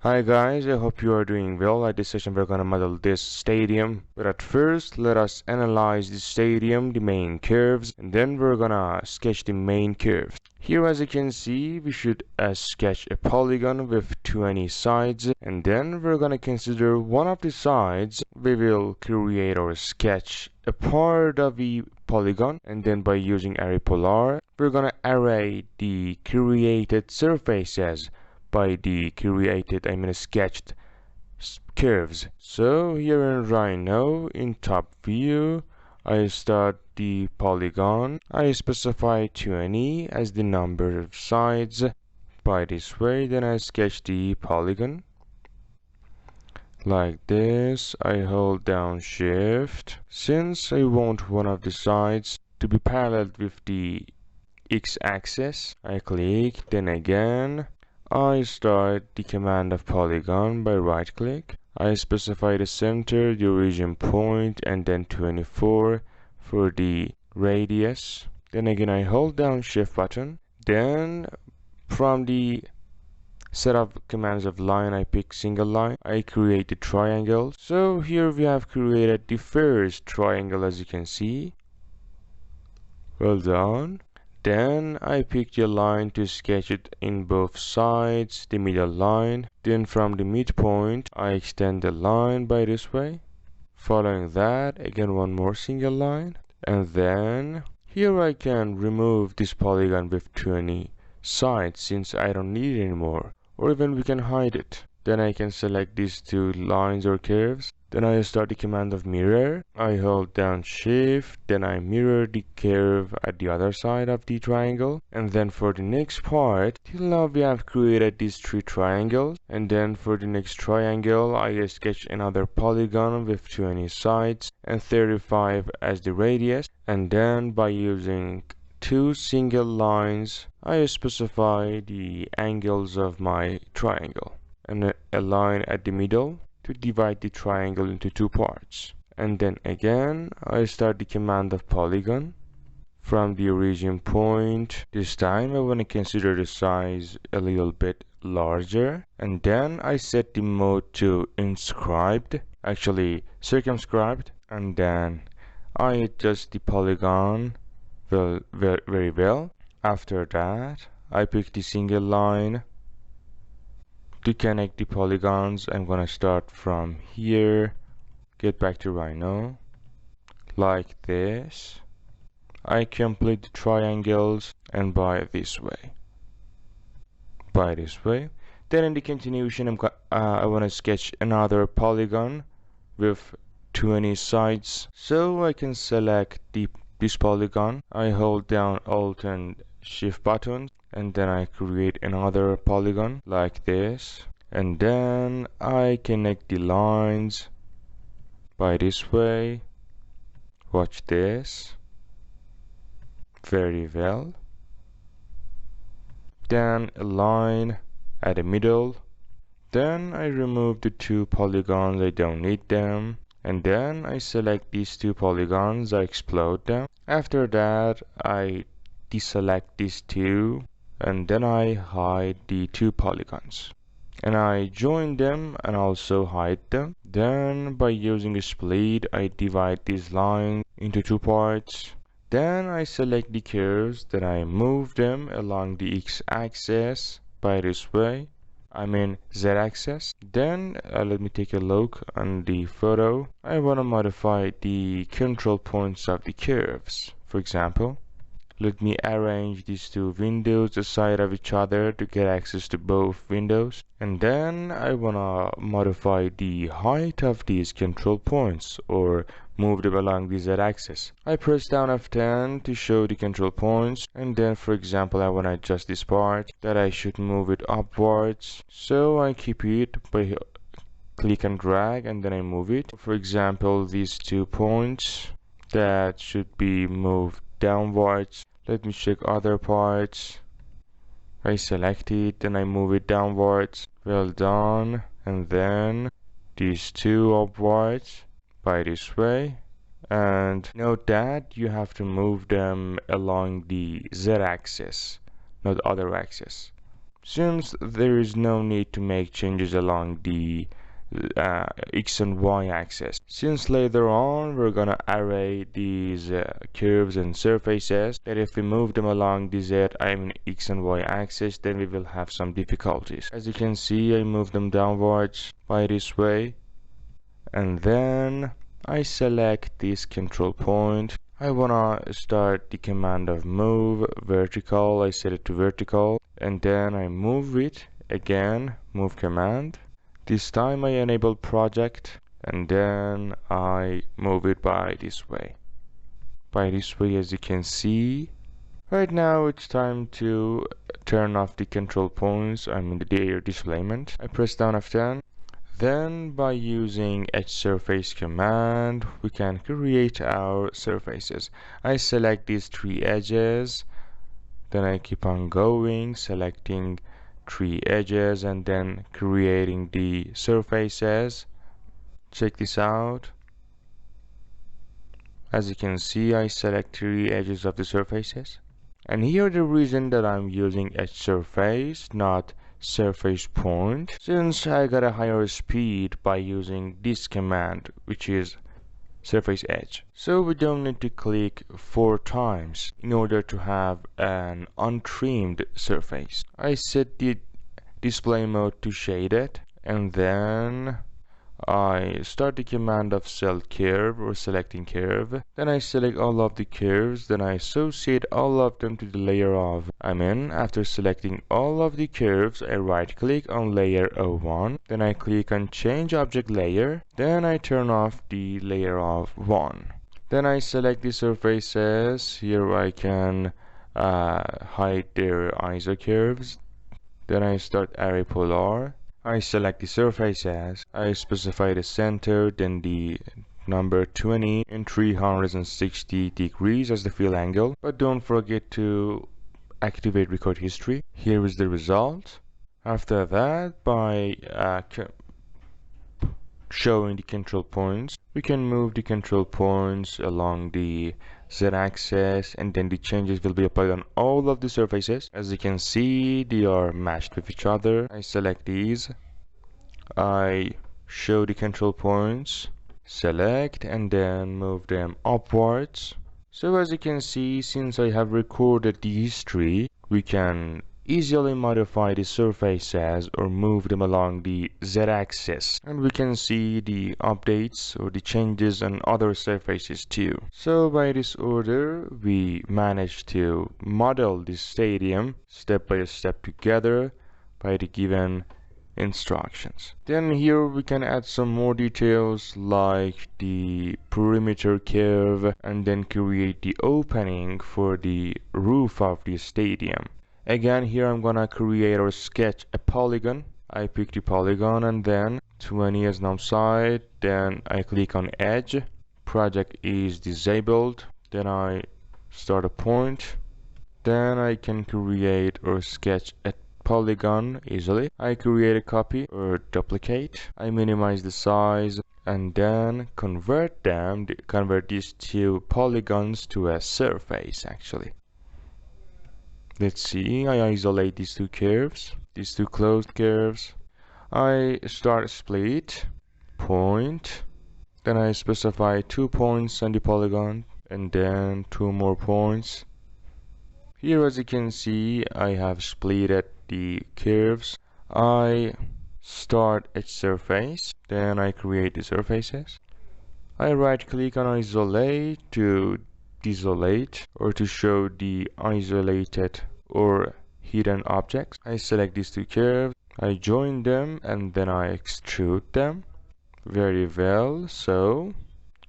Hi guys, I hope you are doing well. At this session we're gonna model this stadium, but at first let us analyze the stadium, the main curves, and then we're gonna sketch the main curves. Here as you can see, we should sketch a polygon with 20 sides, and then we're gonna consider one of the sides. We will create or sketch a part of the polygon, and then by using array polar, we're gonna array the created surfaces by the sketched curves. So here in Rhino, in top view, I start the polygon. I specify 20 as the number of sides by this way. Then I sketch the polygon like this. I hold down shift. Since I want one of the sides to be parallel with the x-axis, I click, then again I start the command of polygon by right click. I specify the center, the origin point, and then 24 for the radius. Then again I hold down shift button. Then from the set of commands of line, I pick single line. I create the triangle. So here we have created the first triangle, as you can see. Well done. Then I pick the line to sketch it in both sides, the middle line. Then from the midpoint, I extend the line by this way. Following that, again one more single line. And then here I can remove this polygon with 20 sides since I don't need it anymore. Or even we can hide it. Then I can select these two lines or curves. Then I start the command of mirror. I hold down shift, then I mirror the curve at the other side of the triangle. And then for the next part, till now we have created these three triangles. And then for the next triangle, I sketch another polygon with 20 sides and 35 as the radius. And then by using two single lines, I specify the angles of my triangle and a line at the middle to divide the triangle into two parts. And then again I start the command of polygon from the origin point. This time I want to consider the size a little bit larger, and then I set the mode to circumscribed, and then I adjust the polygon very well. After that I pick the single line to connect the polygons. I'm gonna start from here, get back to Rhino like this. I complete the triangles and by this way. Then in the continuation, I want to sketch another polygon with 20 sides. So I can select this polygon. I hold down Alt and Shift buttons, and then I create another polygon like this, and then I connect the lines by this way. Watch this very well. Then a line at the middle. Then I remove the two polygons, I don't need them. And then I select these two polygons, I explode them. After that I deselect these two, and then I hide the two polygons, and I join them and also hide them. Then by using a split, I divide these lines into two parts. Then I select the curves, then I move them along the x-axis by this way, z-axis. Then let me take a look on the photo. I want to modify the control points of the curves. For example, let me arrange these two windows aside of each other to get access to both windows. And then I wanna modify the height of these control points or move them along the z-axis. I press down F10 to show the control points, and then for example I wanna adjust this part that I should move it upwards. So I keep it by click and drag, and then I move it. For example, these 2 points that should be moved downwards. Let me check other parts. I select it, then I move it downwards. Well done. And then these 2 upwards by this way. And note that you have to move them along the z-axis, not other axis. since there is no need to make changes along the X and Y axis, since later on we're gonna array these curves and surfaces, that if we move them along the X and Y axis, then we will have some difficulties. As you can see, I move them downwards by this way, and then I select this control point. I wanna start the command of move vertical. I set it to vertical, and then I move it again, move command. This time I enable project, and then I move it by this way. By this way, as you can see. Right now it's time to turn off the control points, I mean the layer displayment. I press down F10. Then by using edge surface command, we can create our surfaces. I select these 3 edges, then I keep on going, selecting 3 edges and then creating the surfaces. Check this out. As you can see, I select 3 edges of the surfaces. And here the reason that I'm using edge surface, not surface point, since I got a higher speed by using this command, which is surface edge. So we don't need to click 4 times in order to have an untrimmed surface. I set the display mode to shaded, and then I start the command of select curve or selecting curve. Then I select all of the curves, then I associate all of them to the layer of after selecting all of the curves, I right click on layer 01, then I click on change object layer, then I turn off the layer of 1. Then I select the surfaces. Here I can hide their ISO curves. Then I start array polar. I select the surfaces, I specify the center, then the number 20 and 360 degrees as the fill angle, but don't forget to activate record history. Here is the result. After that, by showing the control points, we can move the control points along the z-axis, and then the changes will be applied on all of the surfaces. As you can see, they are matched with each other. I select these, I show the control points, select, and then move them upwards. So as you can see, since I have recorded the history, we can easily modify the surfaces or move them along the z-axis, and we can see the updates or the changes on other surfaces too. So by this order, we managed to model this stadium step by step together by the given instructions. Then here we can add some more details like the perimeter curve, and then create the opening for the roof of the stadium. Again, here I'm gonna create or sketch a polygon. I pick the polygon and then 20 as num side, then I click on edge, project is disabled, then I start a point, then I can create or sketch a polygon easily. I create a copy or duplicate, I minimize the size, and then convert these 2 polygons to a surface actually. Let's see, I isolate these 2 curves, these 2 closed curves. I start split, point, then I specify 2 points on the polygon, and then 2 more points. Here as you can see, I have splitted the curves. I start a surface, then I create the surfaces. I right click on isolate to desolate or to show the isolated or hidden objects. I select these 2 curves, I join them, and then I extrude them. Very well. So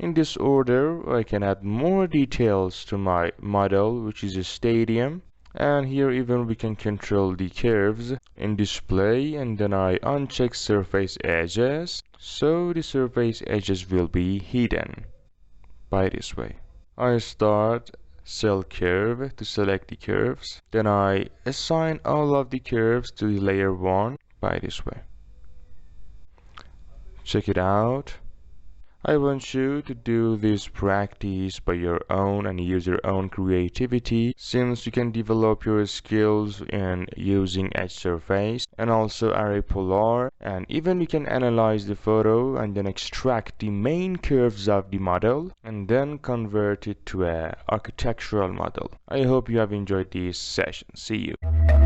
in this order, I can add more details to my model, which is a stadium. And here even we can control the curves in display, and then I uncheck surface edges, so the surface edges will be hidden by this way. I start cell curve to select the curves, then I assign all of the curves to the layer 1 by this way. Check it out. I want you to do this practice by your own and use your own creativity, since you can develop your skills in using edge surface and also array polar, and even you can analyze the photo and then extract the main curves of the model and then convert it to a architectural model. I hope you have enjoyed this session. See you.